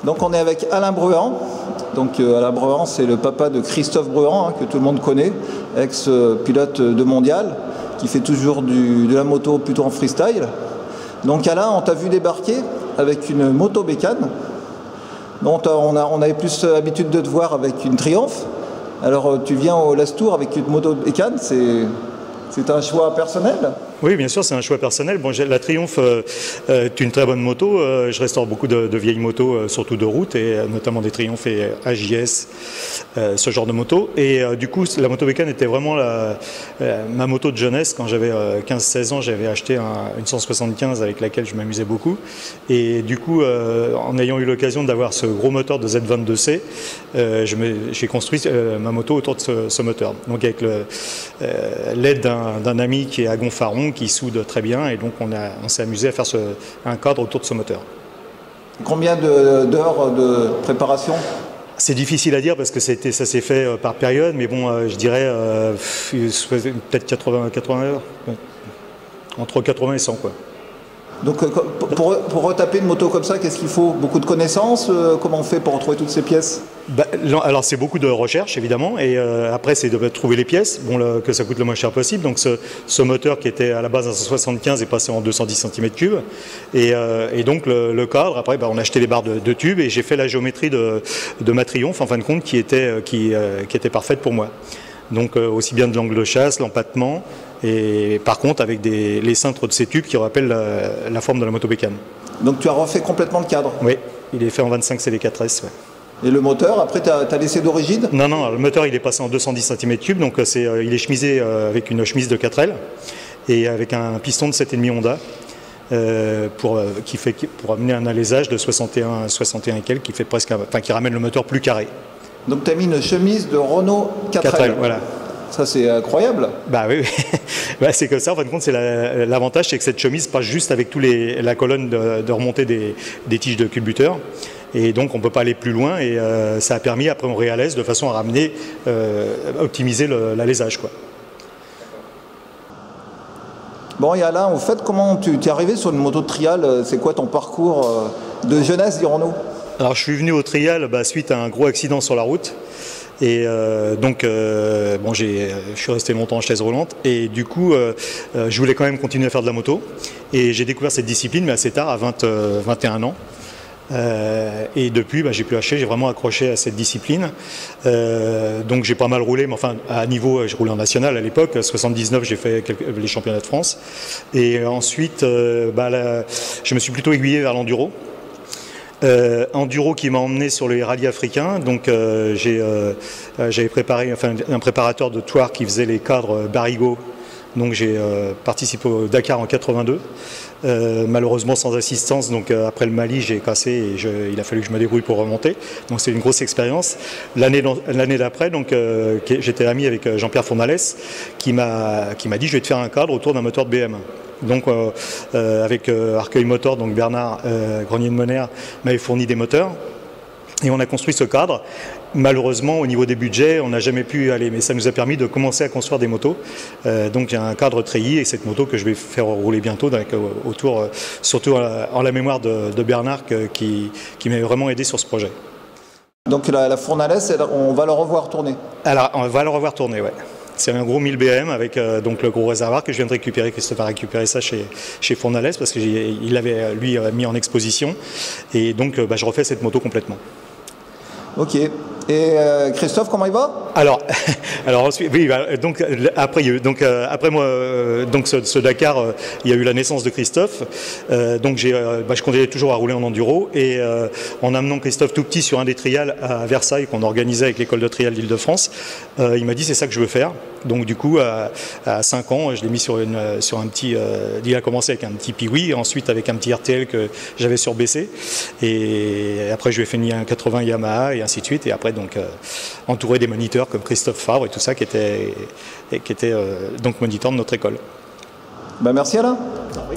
Donc on est avec Alain Bruand. Donc Alain Bruand, c'est le papa de Christophe Bruand, que tout le monde connaît, ex-pilote de mondial, qui fait toujours de la moto plutôt en freestyle. Donc Alain, on t'a vu débarquer avec une moto bécane. Donc on avait plus l'habitude de te voir avec une Triumph. Alors tu viens au Lastour avec une moto bécane, c'est un choix personnel? Oui, bien sûr, c'est un choix personnel. Bon, la Triumph est une très bonne moto. Je restaure beaucoup de vieilles motos, surtout de route, et notamment des Triumph et AJS, ce genre de moto. Et du coup, la moto bécane était vraiment ma moto de jeunesse. Quand j'avais 15-16 ans, j'avais acheté une 175 avec laquelle je m'amusais beaucoup. Et du coup, en ayant eu l'occasion d'avoir ce gros moteur de Z22C, j'ai construit ma moto autour de ce moteur. Donc avec l'aide d'un ami qui est à Gonfaron, qui soude très bien, et donc on s'est amusé à faire un cadre autour de ce moteur. Combien d'heures de préparation? C'est difficile à dire parce que ça s'est fait par période, mais bon, je dirais peut-être 80 heures, entre 80 et 100 quoi. Donc pour retaper une moto comme ça, qu'est-ce qu'il faut? Beaucoup de connaissances? Comment on fait pour retrouver toutes ces pièces? Alors c'est beaucoup de recherche évidemment, et après c'est de trouver les pièces, que ça coûte le moins cher possible. Donc ce moteur qui était à la base un 175 est passé en 210 cm3, et donc le cadre, après on a acheté les barres de tubes, et j'ai fait la géométrie de ma Triumph en fin de compte qui était parfaite pour moi. Donc aussi bien de l'angle de chasse, l'empattement, et par contre avec les cintres de ces tubes qui rappellent la forme de la moto bécane. Donc tu as refait complètement le cadre? Oui, il est fait en 25 CD4S. Ouais. Et le moteur, après tu as laissé d'origine? Non, le moteur il est passé en 210 cm3, donc il est chemisé avec une chemise de 4L et avec un piston de 7,5 Honda. Pour amener un alésage de 61 et quelques qui ramène le moteur plus carré. Donc tu as mis une chemise de Renault 4L. Voilà. Ça c'est incroyable. Bah oui, c'est comme ça. En fin de compte, l'avantage, c'est que cette chemise passe juste avec la colonne de remontée des tiges de culbuteur. Et donc on ne peut pas aller plus loin, et ça a permis, après on réalise de façon à ramener, optimiser l'alésage, quoi. Bon, et Alain, au fait, comment tu es arrivé sur une moto de trial? C'est quoi ton parcours de jeunesse, dirons-nous? Alors je suis venu au trial suite à un gros accident sur la route. Et donc je suis resté longtemps en chaise roulante, et du coup je voulais quand même continuer à faire de la moto, et j'ai découvert cette discipline mais assez tard, à 21 ans. Et depuis j'ai pu lâcher, j'ai vraiment accroché à cette discipline. Donc j'ai pas mal roulé, mais enfin à niveau, j'ai roulé en national à l'époque, 79 j'ai fait les championnats de France, et ensuite je me suis plutôt aiguillé vers l'enduro. Enduro qui m'a emmené sur les rallyes africains. Donc j'avais préparé un préparateur de Thouars qui faisait les cadres Barigo. Donc j'ai participé au Dakar en 82. Malheureusement sans assistance, donc après le Mali j'ai cassé, et il a fallu que je me débrouille pour remonter. Donc c'est une grosse expérience. L'année d'après, j'étais ami avec Jean-Pierre Fournales qui m'a dit: je vais te faire un cadre autour d'un moteur de BM. Donc avec Arcueil Motor, donc Bernard Grenier de Moner m'avait fourni des moteurs, et on a construit ce cadre. Malheureusement au niveau des budgets on n'a jamais pu aller, mais ça nous a permis de commencer à construire des motos. Donc il y a un cadre treillis, et cette moto que je vais faire rouler bientôt autour, surtout en la mémoire de Bernard qui m'a vraiment aidé sur ce projet. Donc la Fournales, on va le revoir tourner? Alors on va le revoir tourner, ouais. C'est un gros 1000 BM avec donc le gros réservoir que je viens de récupérer. Christophe a récupéré ça chez Fournales parce qu'il l'avait lui mis en exposition, et donc je refais cette moto complètement. Ok. Et Christophe, comment il va? Alors ensuite, oui, donc après moi, donc ce Dakar, il y a eu la naissance de Christophe. Donc je continuais toujours à rouler en enduro, et en amenant Christophe tout petit sur un des trials à Versailles qu'on organisait avec l'école de trial d'Île-de-France, il m'a dit: c'est ça que je veux faire. Donc du coup, à 5 ans, je l'ai mis sur un petit. Il a commencé avec un petit Piwi, ensuite avec un petit RTL que j'avais surbaissé, et après je lui ai fait un 80 Yamaha, et ainsi de suite. Et après donc entouré des moniteurs comme Christophe Favre et tout ça qui était donc moniteur de notre école. Merci Alain. Oui.